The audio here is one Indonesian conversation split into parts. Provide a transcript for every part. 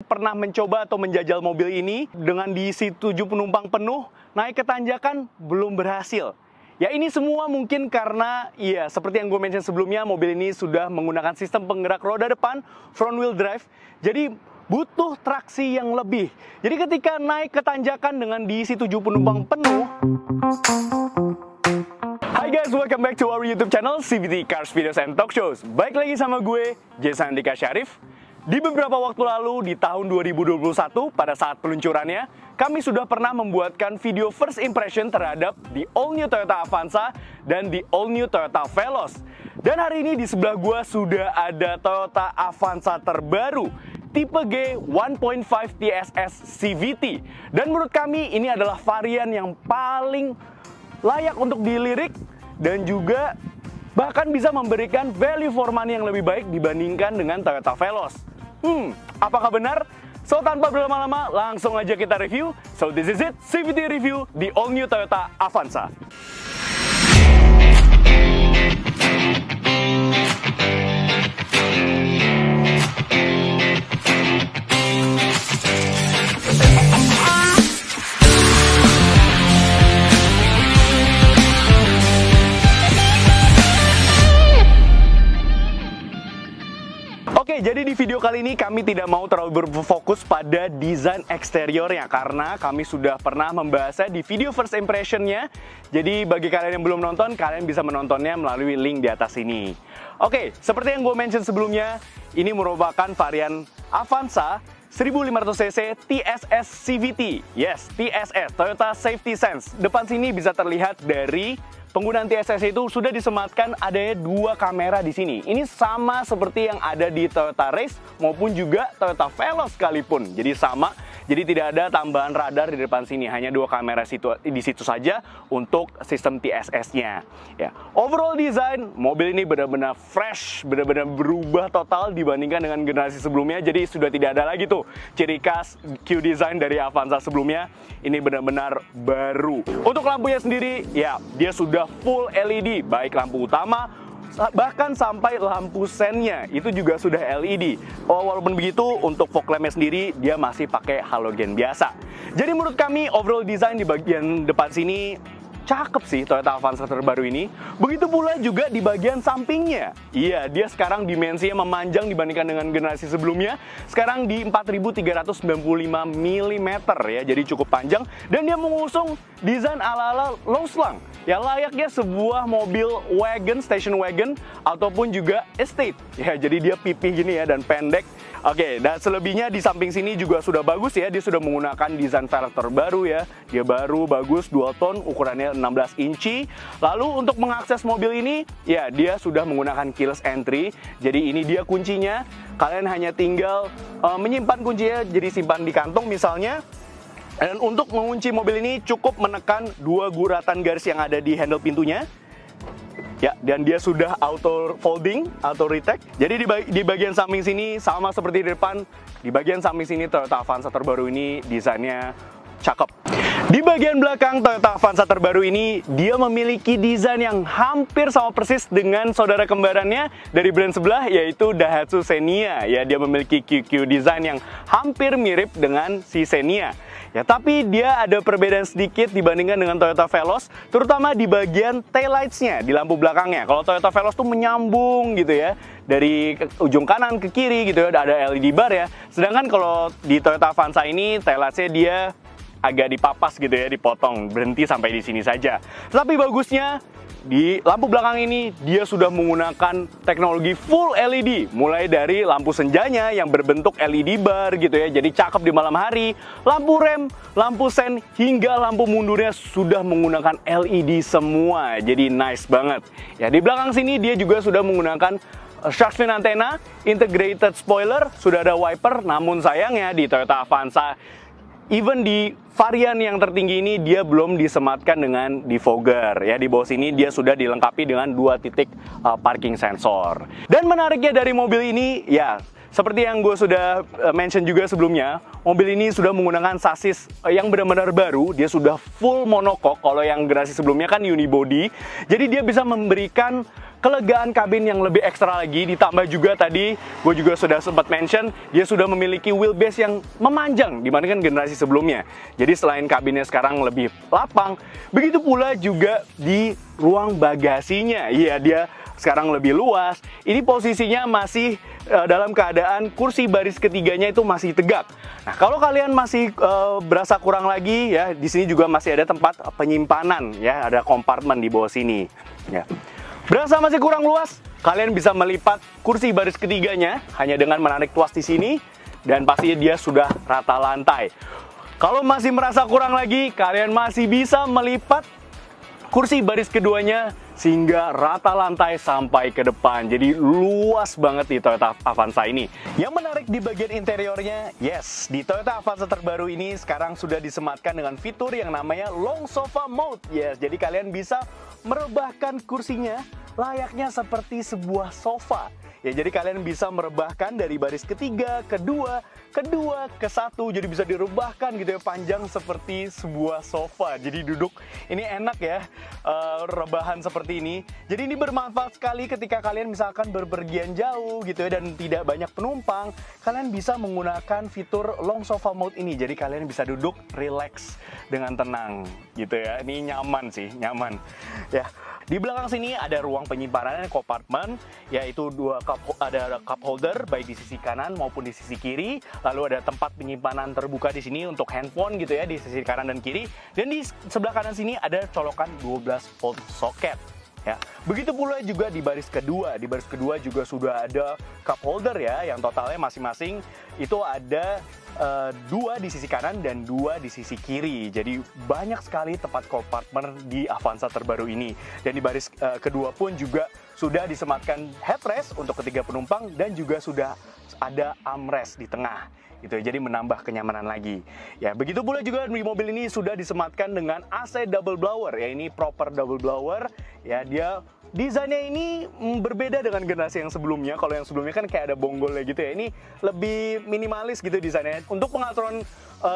Pernah mencoba atau menjajal mobil ini dengan diisi 7 penumpang penuh, naik ke tanjakan belum berhasil. Ya ini semua mungkin karena, ya seperti yang gue mention sebelumnya, mobil ini sudah menggunakan sistem penggerak roda depan, front wheel drive, jadi butuh traksi yang lebih. Jadi ketika naik ke tanjakan dengan diisi 7 penumpang penuh. Hai guys, welcome back to our YouTube channel CVT Cars Videos and Talk Shows. Baik lagi sama gue, Jason Andika Syarif. Di beberapa waktu lalu, di tahun 2021, pada saat peluncurannya, kami sudah pernah membuatkan video first impression terhadap the all-new Toyota Avanza dan the all-new Toyota Veloz. Dan hari ini di sebelah gua sudah ada Toyota Avanza terbaru, tipe G 1.5 TSS CVT. Dan menurut kami ini adalah varian yang paling layak untuk dilirik dan juga bahkan bisa memberikan value for money yang lebih baik dibandingkan dengan Toyota Veloz. Apakah benar? So, tanpa berlama-lama, langsung aja kita review. So, this is it, CVT Review, the all-new Toyota Avanza. Oke, jadi di video kali ini kami tidak mau terlalu berfokus pada desain eksteriornya karena kami sudah pernah membahasnya di video first impressionnya. Jadi bagi kalian yang belum nonton, kalian bisa menontonnya melalui link di atas ini. Oke, seperti yang gue mention sebelumnya, ini merupakan varian Avanza 1500cc TSS CVT. Yes, TSS, Toyota Safety Sense. Depan sini bisa terlihat dari penggunaan TSS itu sudah disematkan adanya 2 kamera di sini. Ini sama seperti yang ada di Toyota Race maupun juga Toyota Veloz sekalipun. Jadi sama, jadi tidak ada tambahan radar di depan sini, hanya 2 kamera di situ saja untuk sistem TSS-nya. Ya, overall design mobil ini benar-benar fresh, benar-benar berubah total dibandingkan dengan generasi sebelumnya. Jadi sudah tidak ada lagi tuh ciri khas Q design dari Avanza sebelumnya. Ini benar-benar baru. Untuk lampunya sendiri, ya dia sudah full LED, baik lampu utama bahkan sampai lampu sennya itu juga sudah LED. Walaupun begitu, untuk fog lampnya sendiri dia masih pakai halogen biasa. Jadi menurut kami overall design di bagian depan sini cakep sih Toyota Avanza terbaru ini. Begitu pula juga di bagian sampingnya. Iya, dia sekarang dimensinya memanjang dibandingkan dengan generasi sebelumnya. Sekarang di 4395 mm ya, jadi cukup panjang. Dan dia mengusung desain ala-ala low slung. Ya layaknya sebuah mobil wagon, station wagon, ataupun juga estate. Ya, jadi dia pipih gini ya dan pendek. Oke, dan selebihnya di samping sini juga sudah bagus ya. Dia sudah menggunakan desain velg terbaru ya. Dia baru, bagus, dual tone, ukurannya 16 inci. Lalu untuk mengakses mobil ini, ya dia sudah menggunakan keyless entry. Jadi ini dia kuncinya. Kalian hanya tinggal menyimpan kuncinya, jadi simpan di kantong misalnya. Dan untuk mengunci mobil ini cukup menekan 2 guratan garis yang ada di handle pintunya. Ya, dan dia sudah auto folding, auto retake. Jadi di bagian samping sini sama seperti di depan. Di bagian samping sini Toyota Avanza terbaru ini desainnya cakep. Di bagian belakang Toyota Avanza terbaru ini, dia memiliki desain yang hampir sama persis dengan saudara kembarannya dari brand sebelah, yaitu Daihatsu Xenia. Ya, dia memiliki QQ desain yang hampir mirip dengan si Xenia. Ya, tapi dia ada perbedaan sedikit dibandingkan dengan Toyota Veloz, terutama di bagian taillights-nya, di lampu belakangnya. Kalau Toyota Veloz tuh menyambung gitu ya, dari ujung kanan ke kiri gitu ya, ada LED bar ya. Sedangkan kalau di Toyota Avanza ini, taillights-nya dia agak dipapas gitu ya, dipotong, berhenti sampai di sini saja. Tapi bagusnya, di lampu belakang ini dia sudah menggunakan teknologi full LED, mulai dari lampu senjanya yang berbentuk LED bar gitu ya, jadi cakep di malam hari. Lampu rem, lampu sen, hingga lampu mundurnya sudah menggunakan LED semua, jadi nice banget. Ya, di belakang sini dia juga sudah menggunakan shark fin antena, integrated spoiler, sudah ada wiper. Namun sayangnya di Toyota Avanza, even di varian yang tertinggi ini dia belum disematkan dengan defogger ya. Di bawah sini dia sudah dilengkapi dengan 2 titik parking sensor. Dan menariknya dari mobil ini ya, seperti yang gue sudah mention juga sebelumnya, mobil ini sudah menggunakan sasis yang benar-benar baru. Dia sudah full monocoque. Kalau yang generasi sebelumnya kan unibody. Jadi dia bisa memberikan kelegaan kabin yang lebih ekstra lagi, ditambah juga tadi gue juga sudah sempat mention, dia sudah memiliki wheelbase yang memanjang dibandingkan generasi sebelumnya. Jadi selain kabinnya sekarang lebih lapang, begitu pula juga di ruang bagasinya. Iya, dia sekarang lebih luas. Ini posisinya masih dalam keadaan kursi baris ketiganya itu masih tegak. Nah, kalau kalian masih berasa kurang lagi ya, di sini juga masih ada tempat penyimpanan ya, ada kompartemen di bawah sini ya. Berasa masih kurang luas, kalian bisa melipat kursi baris ketiganya hanya dengan menarik tuas di sini dan pastinya dia sudah rata lantai. Kalau masih merasa kurang lagi, kalian masih bisa melipat kursi baris keduanya sehingga rata lantai sampai ke depan. Jadi luas banget di Toyota Avanza ini. Yang menarik di bagian interiornya, yes, di Toyota Avanza terbaru ini sekarang sudah disematkan dengan fitur yang namanya Long Sofa Mode. Yes, jadi kalian bisa merebahkan kursinya layaknya seperti sebuah sofa. Ya, jadi kalian bisa merebahkan dari baris ketiga, kedua, ke satu. Jadi bisa direbahkan gitu ya, panjang seperti sebuah sofa. Jadi duduk ini enak ya, rebahan seperti ini. Jadi ini bermanfaat sekali ketika kalian misalkan berpergian jauh gitu ya, dan tidak banyak penumpang. Kalian bisa menggunakan fitur Long Sofa Mode ini. Jadi kalian bisa duduk relax dengan tenang gitu ya. Ini nyaman sih, nyaman ya. Di belakang sini ada ruang penyimpanan kompartemen, yaitu ada cup holder baik di sisi kanan maupun di sisi kiri. Lalu ada tempat penyimpanan terbuka di sini untuk handphone gitu ya, di sisi kanan dan kiri. Dan di sebelah kanan sini ada colokan 12 volt socket. Ya. Begitu pula juga di baris kedua. Di baris kedua juga sudah ada cup holder ya, yang totalnya masing-masing itu ada 2 di sisi kanan dan 2 di sisi kiri. Jadi banyak sekali tempat kompartemen di Avanza terbaru ini. Dan di baris kedua pun juga sudah disematkan headrest untuk ketiga penumpang dan juga sudah ada armrest di tengah. Gitu, jadi menambah kenyamanan lagi. Ya, begitu pula juga di mobil ini sudah disematkan dengan AC double blower. Ya, ini proper double blower. Ya, dia desainnya ini berbeda dengan generasi yang sebelumnya. Kalau yang sebelumnya kan kayak ada bonggolnya gitu ya. Ini lebih minimalis gitu desainnya. Untuk pengaturan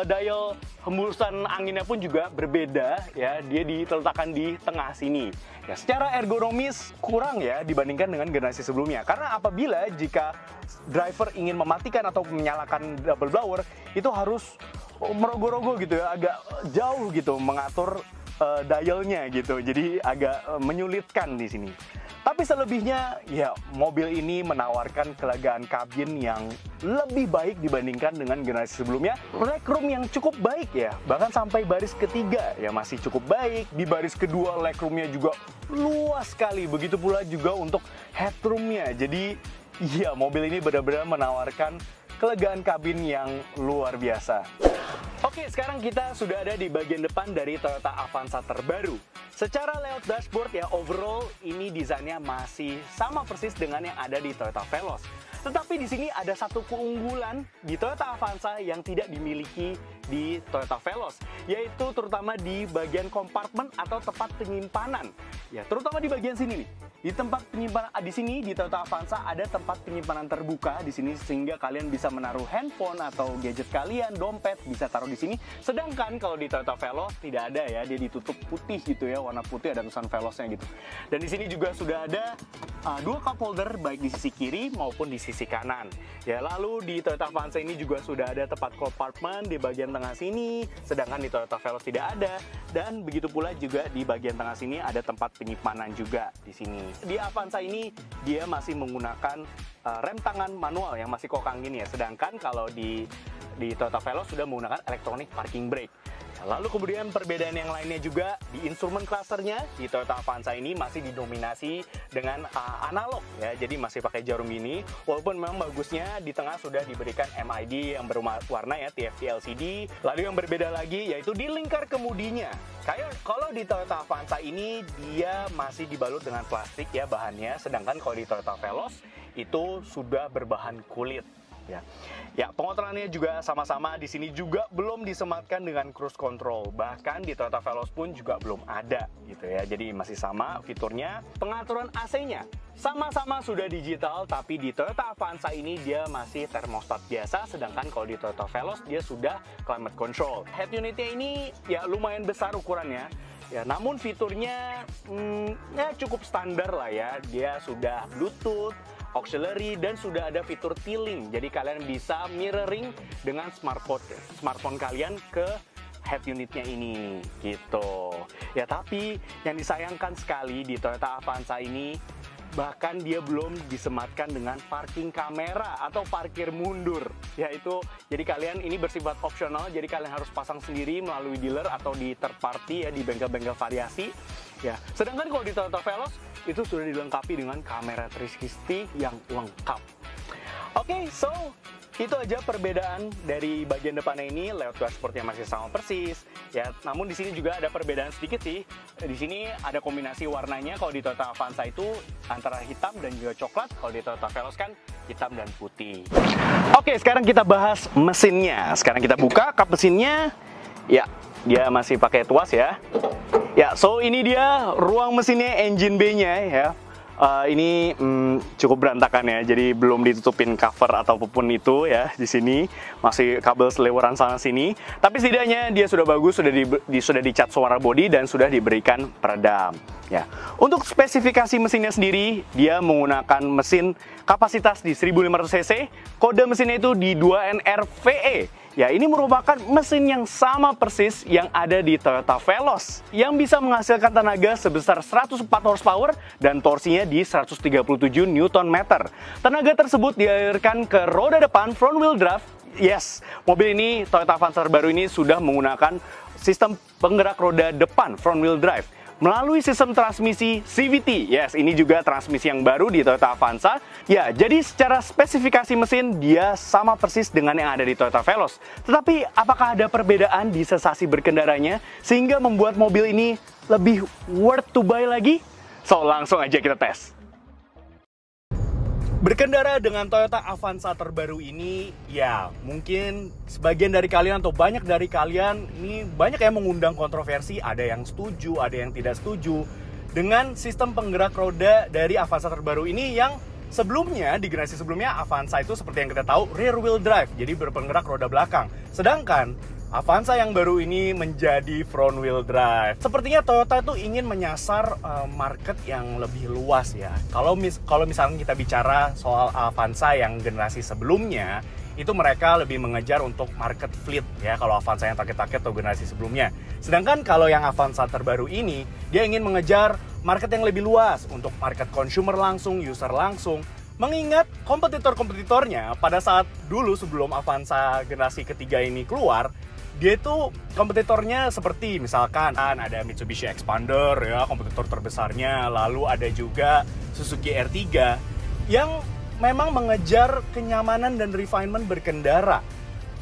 dial hembusan anginnya pun juga berbeda ya. Dia diletakkan di tengah sini. Ya, secara ergonomis kurang ya dibandingkan dengan generasi sebelumnya. Karena apabila jika driver ingin mematikan atau menyalakan double blower, itu harus merogoh-rogoh gitu ya, agak jauh gitu mengatur dialnya gitu. Jadi agak menyulitkan di sini. Tapi selebihnya ya, mobil ini menawarkan kelegaan kabin yang lebih baik dibandingkan dengan generasi sebelumnya. Legroom yang cukup baik ya, bahkan sampai baris ketiga ya masih cukup baik. Di baris kedua legroomnya juga luas sekali. Begitu pula juga untuk headroomnya. Jadi ya, mobil ini benar-benar menawarkan kelegaan kabin yang luar biasa. Oke, sekarang kita sudah ada di bagian depan dari Toyota Avanza terbaru. Secara layout dashboard ya, overall ini desainnya masih sama persis dengan yang ada di Toyota Veloz. Tetapi di sini ada satu keunggulan di Toyota Avanza yang tidak dimiliki di Toyota Veloz, yaitu terutama di bagian kompartemen atau tempat penyimpanan. Ya, terutama di bagian sini nih. Di tempat penyimpanan di sini di Toyota Avanza ada tempat penyimpanan terbuka di sini, sehingga kalian bisa menaruh handphone atau gadget kalian, dompet bisa taruh di sini. Sedangkan kalau di Toyota Veloz tidak ada ya, dia ditutup putih gitu ya, warna putih, ada tulisan Veloznya gitu. Dan di sini juga sudah ada 2 cup holder baik di sisi kiri maupun di sisi kanan. Ya, lalu di Toyota Avanza ini juga sudah ada tempat kompartemen di bagian tengah sini, sedangkan di Toyota Veloz tidak ada. Dan begitu pula juga di bagian tengah sini ada tempat penyimpanan juga di sini. Di Avanza ini dia masih menggunakan rem tangan manual yang masih kokang gini ya, sedangkan kalau di Toyota Veloz sudah menggunakan electronic parking brake. Lalu kemudian perbedaan yang lainnya juga di instrumen clusternya di Toyota Avanza ini masih didominasi dengan analog ya, jadi masih pakai jarum gini. Walaupun memang bagusnya di tengah sudah diberikan MID yang berwarna ya, TFT LCD. Lalu yang berbeda lagi yaitu di lingkar kemudinya. Kayak kalau di Toyota Avanza ini dia masih dibalut dengan plastik ya bahannya, sedangkan kalau di Toyota Veloz itu sudah berbahan kulit. ya. Ya, pengontrolannya juga sama-sama di sini juga belum disematkan dengan cruise control. Bahkan di Toyota Veloz pun juga belum ada gitu ya. Jadi masih sama fiturnya. Pengaturan AC-nya sama-sama sudah digital, tapi di Toyota Avanza ini dia masih termostat biasa, sedangkan kalau di Toyota Veloz dia sudah climate control. Head unitnya ini ya lumayan besar ukurannya. Ya, namun fiturnya ya cukup standar lah ya. Dia sudah Bluetooth, auxiliary, dan sudah ada fitur tiling. Jadi kalian bisa mirroring dengan smartphone kalian ke head unitnya ini gitu. Ya, tapi yang disayangkan sekali di Toyota Avanza ini, bahkan dia belum disematkan dengan parking kamera atau parkir mundur. Yaitu, jadi kalian ini bersifat opsional, jadi kalian harus pasang sendiri melalui dealer atau di third party ya, di bengkel-bengkel variasi. Ya, sedangkan kalau di Toyota Veloz itu sudah dilengkapi dengan kamera 360 yang lengkap. Oke, so itu aja perbedaan dari bagian depannya ini. Layout dashboardnya masih sama persis. Ya, namun di sini juga ada perbedaan sedikit sih. Di sini ada kombinasi warnanya. Kalau di Toyota Avanza itu antara hitam dan juga coklat. Kalau di Toyota Veloz kan hitam dan putih. Oke, sekarang kita bahas mesinnya. Sekarang kita buka kap mesinnya. Ya, dia masih pakai tuas ya. Ya, so ini dia ruang mesinnya, engine bay-nya ya. Ini cukup berantakan ya, jadi belum ditutupin cover ataupun itu ya. Di sini masih kabel seleweran sana sini. Tapi setidaknya dia sudah bagus, sudah dicat warna body dan sudah diberikan peredam. Ya, untuk spesifikasi mesinnya sendiri, dia menggunakan mesin kapasitas di 1500 cc. Kode mesinnya itu di 2NR-VE. Ya, ini merupakan mesin yang sama persis yang ada di Toyota Veloz, yang bisa menghasilkan tenaga sebesar 104 horsepower dan torsinya di 137 Nm. Tenaga tersebut dialirkan ke roda depan front wheel drive. Yes, mobil ini Toyota Avanza terbaru ini sudah menggunakan sistem penggerak roda depan front wheel drive melalui sistem transmisi CVT. Yes, ini juga transmisi yang baru di Toyota Avanza. Ya, jadi secara spesifikasi mesin dia sama persis dengan yang ada di Toyota Veloz. Tetapi apakah ada perbedaan di sensasi berkendaranya sehingga membuat mobil ini lebih worth to buy lagi? So, langsung aja kita tes. Berkendara dengan Toyota Avanza terbaru ini, ya mungkin sebagian dari kalian atau banyak dari kalian ini banyak yang mengundang kontroversi, ada yang setuju, ada yang tidak setuju dengan sistem penggerak roda dari Avanza terbaru ini yang sebelumnya, di generasi sebelumnya Avanza itu seperti yang kita tahu rear wheel drive, jadi berpenggerak roda belakang. Sedangkan Avanza yang baru ini menjadi front wheel drive. Sepertinya Toyota itu ingin menyasar market yang lebih luas ya. Kalau misalnya kita bicara soal Avanza yang generasi sebelumnya, itu mereka lebih mengejar untuk market fleet ya, kalau Avanza yang target-target atau generasi sebelumnya. Sedangkan kalau yang Avanza terbaru ini, dia ingin mengejar market yang lebih luas untuk market consumer langsung, user langsung. Mengingat kompetitor-kompetitornya pada saat dulu sebelum Avanza generasi ketiga ini keluar, dia itu kompetitornya seperti misalkan ada Mitsubishi Expander ya, kompetitor terbesarnya, lalu ada juga Suzuki R3 yang memang mengejar kenyamanan dan refinement berkendara.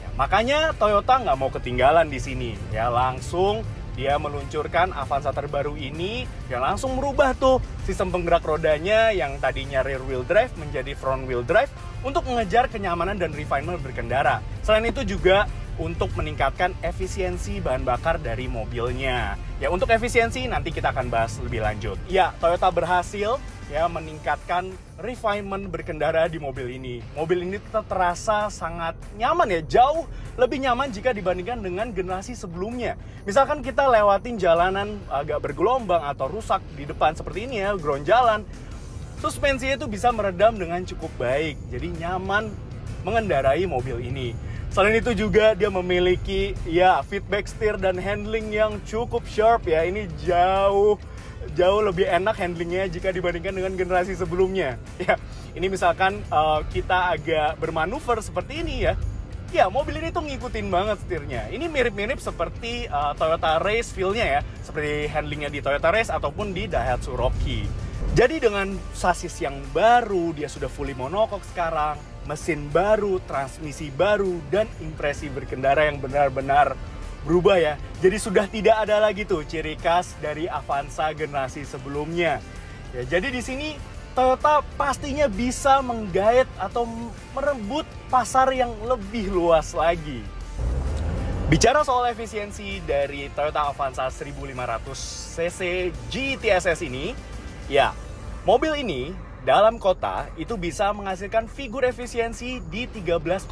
Ya, makanya Toyota nggak mau ketinggalan di sini ya, langsung dia meluncurkan Avanza terbaru ini yang langsung merubah tuh sistem penggerak rodanya yang tadinya rear wheel drive menjadi front wheel drive untuk mengejar kenyamanan dan refinement berkendara. Selain itu juga untuk meningkatkan efisiensi bahan bakar dari mobilnya. Ya, untuk efisiensi nanti kita akan bahas lebih lanjut. Ya, Toyota berhasil ya meningkatkan refinement berkendara di mobil ini. Mobil ini tetap terasa sangat nyaman ya, jauh lebih nyaman jika dibandingkan dengan generasi sebelumnya. Misalkan kita lewatin jalanan agak bergelombang atau rusak di depan seperti ini ya, ground jalan, suspensinya itu bisa meredam dengan cukup baik. Jadi nyaman mengendarai mobil ini. Selain itu juga dia memiliki ya feedback steer dan handling yang cukup sharp ya. Ini jauh lebih enak handlingnya jika dibandingkan dengan generasi sebelumnya. Ya, ini misalkan kita agak bermanuver seperti ini ya. Ya, mobil ini tuh ngikutin banget setirnya. Ini mirip-mirip seperti Toyota Race feel-nya ya, seperti handlingnya di Toyota Race ataupun di Daihatsu Rocky. Jadi dengan sasis yang baru, dia sudah fully monocoque sekarang, mesin baru, transmisi baru, dan impresi berkendara yang benar-benar berubah ya. Jadi sudah tidak ada lagi tuh ciri khas dari Avanza generasi sebelumnya. Ya, jadi di sini Toyota pastinya bisa menggait atau merebut pasar yang lebih luas lagi. Bicara soal efisiensi dari Toyota Avanza 1500cc GTSS ini, ya, mobil ini dalam kota itu bisa menghasilkan figur efisiensi di 13,1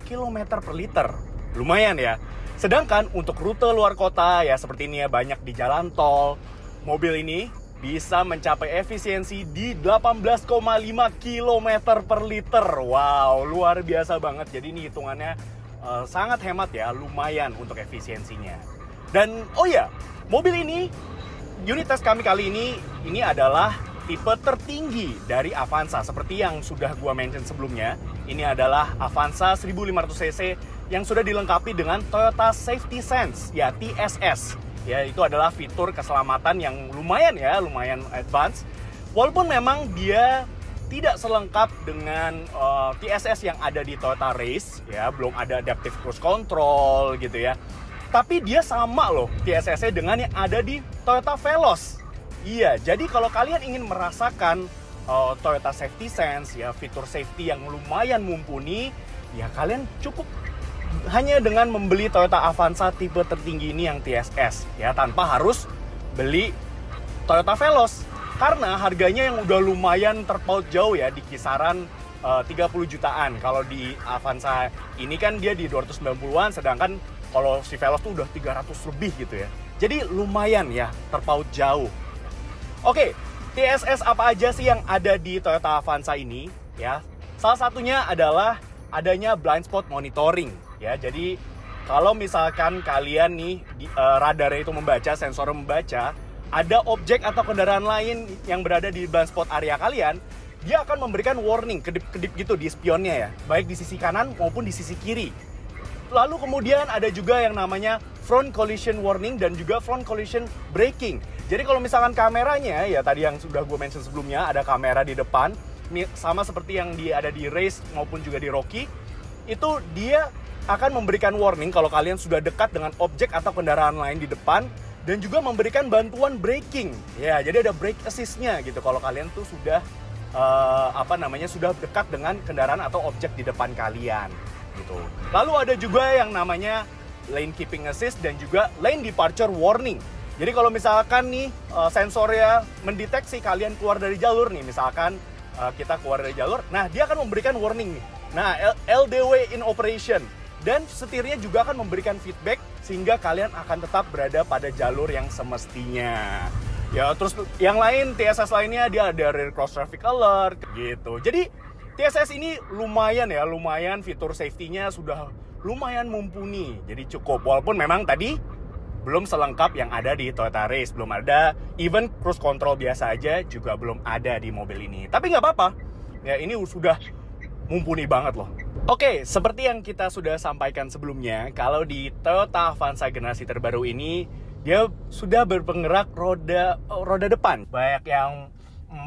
km per liter. Lumayan ya. Sedangkan untuk rute luar kota ya seperti ini ya, banyak di jalan tol, mobil ini bisa mencapai efisiensi di 18,5 km per liter. Wow, luar biasa banget. Jadi ini hitungannya sangat hemat ya, lumayan untuk efisiensinya. Dan oh ya, mobil ini, unit tes kami kali ini adalah tipe tertinggi dari Avanza. Seperti yang sudah gua mention sebelumnya, ini adalah Avanza 1500cc yang sudah dilengkapi dengan Toyota Safety Sense, ya TSS. Ya, itu adalah fitur keselamatan yang lumayan advance. Walaupun memang dia tidak selengkap dengan TSS yang ada di Toyota Race, ya, belum ada adaptive cruise control gitu ya. Tapi dia sama loh TSS-nya dengan yang ada di Toyota Veloz. Iya, jadi kalau kalian ingin merasakan Toyota Safety Sense, ya, fitur safety yang lumayan mumpuni, ya kalian cukup hanya dengan membeli Toyota Avanza tipe tertinggi ini yang TSS, ya, tanpa harus beli Toyota Veloz. Karena harganya yang udah lumayan terpaut jauh ya, di kisaran 30 jutaan. Kalau di Avanza ini kan dia di 290-an, sedangkan kalau si Veloz tuh udah 300 lebih gitu ya. Jadi lumayan ya, terpaut jauh. Oke, TSS apa aja sih yang ada di Toyota Avanza ini? Ya, salah satunya adalah adanya blind spot monitoring. Ya, jadi kalau misalkan kalian nih radarnya itu membaca, sensornya membaca, ada objek atau kendaraan lain yang berada di blind spot area kalian, dia akan memberikan warning, kedip-kedip gitu di spionnya ya, baik di sisi kanan maupun di sisi kiri. Lalu kemudian ada juga yang namanya front collision warning dan juga front collision braking. Jadi kalau misalkan kameranya, ya tadi yang sudah gue mention sebelumnya, ada kamera di depan, sama seperti yang ada di Race maupun juga di Rocky, itu dia akan memberikan warning kalau kalian sudah dekat dengan objek atau kendaraan lain di depan, dan juga memberikan bantuan braking. Ya, jadi ada brake assist-nya gitu kalau kalian tuh sudah sudah dekat dengan kendaraan atau objek di depan kalian gitu. Lalu ada juga yang namanya lane keeping assist dan juga lane departure warning. Jadi kalau misalkan nih sensornya mendeteksi kalian keluar dari jalur nih, misalkan kita keluar dari jalur, nah dia akan memberikan warning nih. Nah, LDW in operation. Dan setirnya juga akan memberikan feedback sehingga kalian akan tetap berada pada jalur yang semestinya. Ya, terus yang lain, TSS lainnya dia ada rear cross traffic alert gitu. Jadi TSS ini lumayan fitur safety-nya sudah lumayan mumpuni. Jadi cukup, walaupun memang tadi belum selengkap yang ada di Toyota Race, belum ada, even cruise control biasa aja juga belum ada di mobil ini. Tapi nggak apa-apa, ya ini sudah mumpuni banget loh. Oke, seperti yang kita sudah sampaikan sebelumnya, kalau di Toyota Avanza generasi terbaru ini, dia sudah berpenggerak roda depan. Banyak yang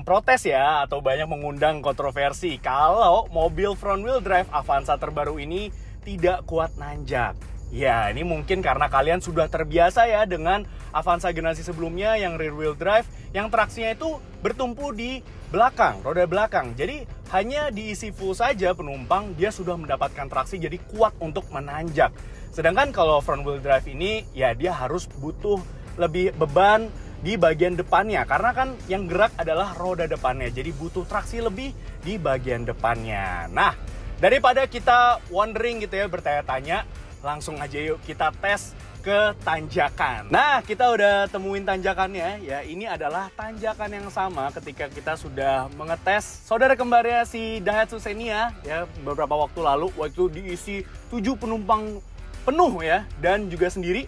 protes ya, atau banyak mengundang kontroversi kalau mobil front wheel drive Avanza terbaru ini tidak kuat nanjak. Ya, ini mungkin karena kalian sudah terbiasa ya dengan Avanza generasi sebelumnya yang rear wheel drive, yang traksinya itu bertumpu di belakang, roda belakang. Jadi hanya diisi full saja penumpang, dia sudah mendapatkan traksi jadi kuat untuk menanjak. Sedangkan kalau front wheel drive ini, ya dia harus butuh lebih beban di bagian depannya. Karena kan yang gerak adalah roda depannya, jadi butuh traksi lebih di bagian depannya. Nah, daripada kita wondering gitu ya, bertanya-tanya, langsung aja yuk kita tes ke tanjakan. Nah, kita udah temuin tanjakannya ya. Ini adalah tanjakan yang sama ketika kita sudah mengetes saudara kembarnya si Daihatsu Xenia ya beberapa waktu lalu. Waktu diisi 7 penumpang penuh ya, dan juga sendiri.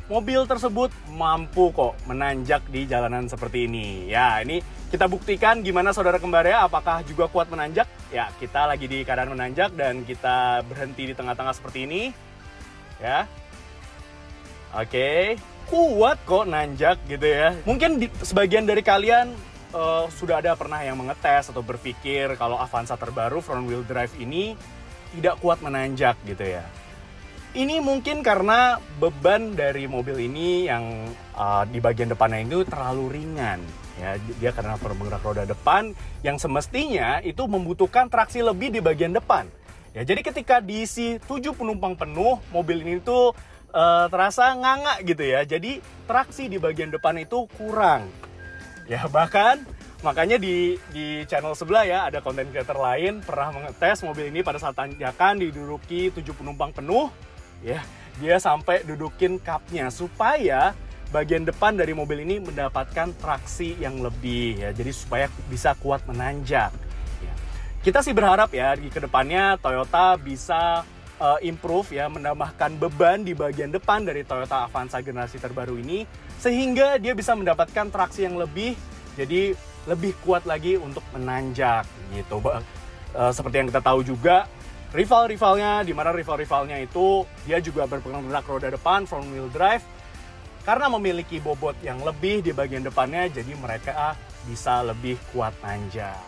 Mobil tersebut mampu kok menanjak di jalanan seperti ini. Ya, ini kita buktikan gimana saudara kembarnya apakah juga kuat menanjak. Ya, kita lagi di keadaan menanjak dan kita berhenti di tengah-tengah seperti ini. Ya, oke, kuat kok nanjak gitu ya. Mungkin sebagian dari kalian sudah ada pernah yang mengetes atau berpikir kalau Avanza terbaru front wheel drive ini tidak kuat menanjak gitu ya. Ini mungkin karena beban dari mobil ini yang di bagian depannya itu terlalu ringan. Ya, dia karena penggerak roda depan yang semestinya itu membutuhkan traksi lebih di bagian depan. Ya, jadi ketika diisi 7 penumpang penuh, mobil ini tuh terasa nganga gitu ya. Jadi traksi di bagian depan itu kurang. Ya, bahkan makanya di channel sebelah ya ada content creator lain pernah mengetes mobil ini pada saat tanjakan diduduki 7 penumpang penuh. Ya, dia sampai dudukin cupnya supaya bagian depan dari mobil ini mendapatkan traksi yang lebih ya, jadi supaya bisa kuat menanjak. Ya. Kita sih berharap ya di kedepannya Toyota bisa improve ya, menambahkan beban di bagian depan dari Toyota Avanza generasi terbaru ini sehingga dia bisa mendapatkan traksi yang lebih, jadi lebih kuat lagi untuk menanjak gitu. Seperti yang kita tahu juga rival-rivalnya, di mana rival-rivalnya itu dia juga berpenggerak roda depan front wheel drive. Karena memiliki bobot yang lebih di bagian depannya, jadi mereka bisa lebih kuat nanjak.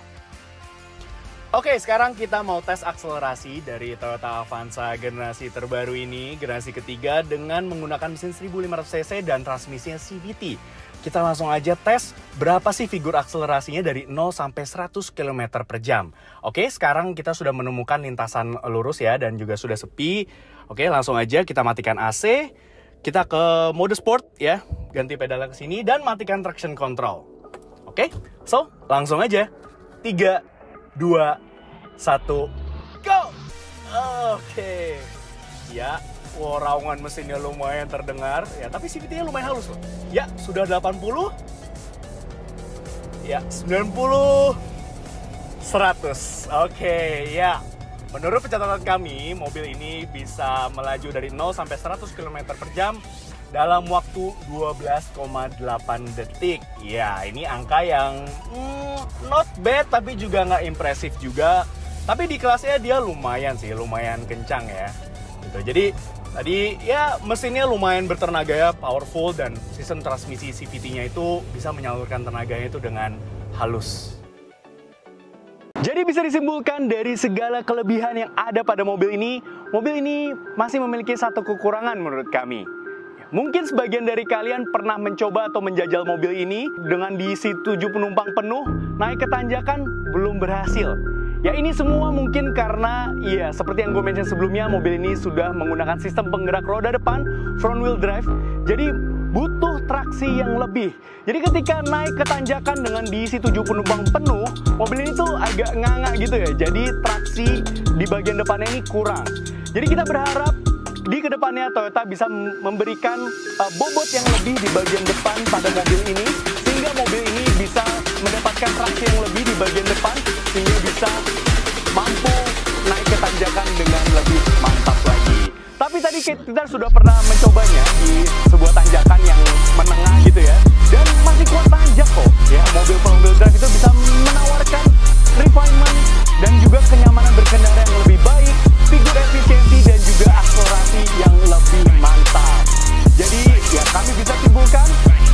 Oke, sekarang kita mau tes akselerasi dari Toyota Avanza generasi terbaru ini, generasi ketiga dengan menggunakan mesin 1500cc dan transmisinya CVT. Kita langsung aja tes berapa sih figur akselerasinya dari 0 sampai 100 km per jam. Oke, sekarang kita sudah menemukan lintasan lurus ya dan juga sudah sepi. Oke, langsung aja kita matikan AC. Kita ke mode sport ya, ganti pedalnya ke sini dan matikan traction control. Oke, so langsung aja. 3, 2, 1, go! Oke. Ya, raungan mesinnya lumayan terdengar ya, tapi CVT-nya lumayan halus loh. Ya, sudah 80. Ya, 90. 100. Oke, ya. Menurut pencatatan kami, mobil ini bisa melaju dari 0 sampai 100 km per jam dalam waktu 12,8 detik. Ya, ini angka yang not bad tapi juga nggak impresif juga. Tapi di kelasnya dia lumayan sih, lumayan kencang ya. Gitu. Jadi tadi ya mesinnya lumayan bertenaga ya, powerful, dan sistem transmisi CVT-nya itu bisa menyalurkan tenaganya itu dengan halus. Jadi bisa disimpulkan dari segala kelebihan yang ada pada mobil ini masih memiliki satu kekurangan menurut kami. Mungkin sebagian dari kalian pernah mencoba atau menjajal mobil ini dengan diisi 7 penumpang penuh, naik ke tanjakan belum berhasil. Ya, ini semua mungkin karena ya seperti yang gue mention sebelumnya, mobil ini sudah menggunakan sistem penggerak roda depan front wheel drive. Jadi butuh traksi yang lebih. Jadi ketika naik ke tanjakan dengan diisi 7 penumpang penuh, mobil ini tuh agak nganga gitu ya. Jadi traksi di bagian depannya ini kurang. Jadi kita berharap di kedepannya Toyota bisa memberikan bobot yang lebih di bagian depan pada mobil ini, sehingga mobil ini bisa mendapatkan traksi yang lebih di bagian depan, sehingga bisa mampu naik ke tanjakan dengan lebih mantap lagi. Tapi tadi kita sudah pernah mencobanya di sebuah tanjakan yang menengah gitu ya, dan masih kuat tanjak kok. Ya, mobil front wheel drive itu bisa menawarkan refinement dan juga kenyamanan berkendara yang lebih baik, figur efisiensi dan juga akselerasi yang lebih mantap. Jadi ya kami bisa simpulkan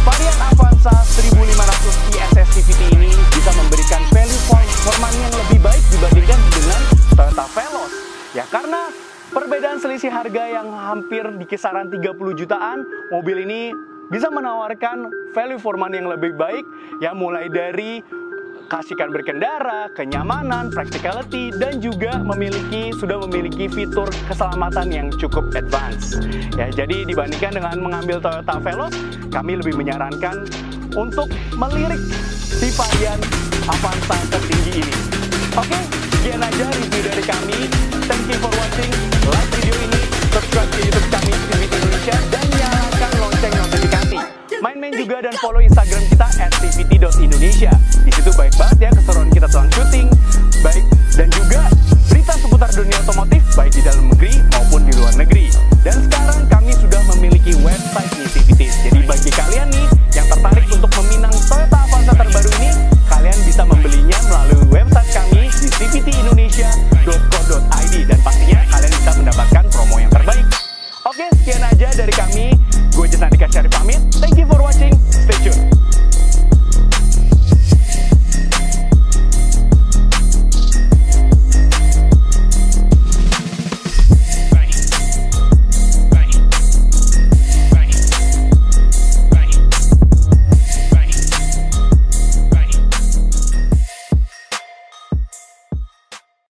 varian Avanza 1500 ISS CVT ini bisa memberikan value for money yang lebih baik dibandingkan dengan Toyota Veloz. Ya, karena perbedaan selisih harga yang hampir di kisaran 30 jutaan, mobil ini bisa menawarkan value for money yang lebih baik, ya mulai dari keasikan berkendara, kenyamanan, practicality, dan juga sudah memiliki fitur keselamatan yang cukup advance. Ya, jadi dibandingkan dengan mengambil Toyota Veloz, kami lebih menyarankan untuk melirik si varian Avanza tertinggi ini. Oke, sekian aja review dari kami. Thank you for watching. Like video ini, subscribe ke YouTube kami CVT Indonesia, dan nyalakan lonceng notifikasi. Main-main juga dan follow Instagram kita @cvt.indonesia. Di situ baik banget ya keseruan kita tentang syuting, baik, dan juga berita seputar dunia otomotif baik di dalam negeri maupun di luar negeri. Dan sekarang kami sudah memiliki website nih CVT. Jadi bagi kalian nih yang tertarik untuk meminang Toyota Avanza terbaru ini, kalian bisa membelinya melalui website kami di cvtindonesia.co.id, dan pastinya kalian bisa mendapatkan promo yang terbaik. Oke, sekian aja dari kami. Gue Jesnandika Syarif pamit. Thank you for watching. Stay tuned.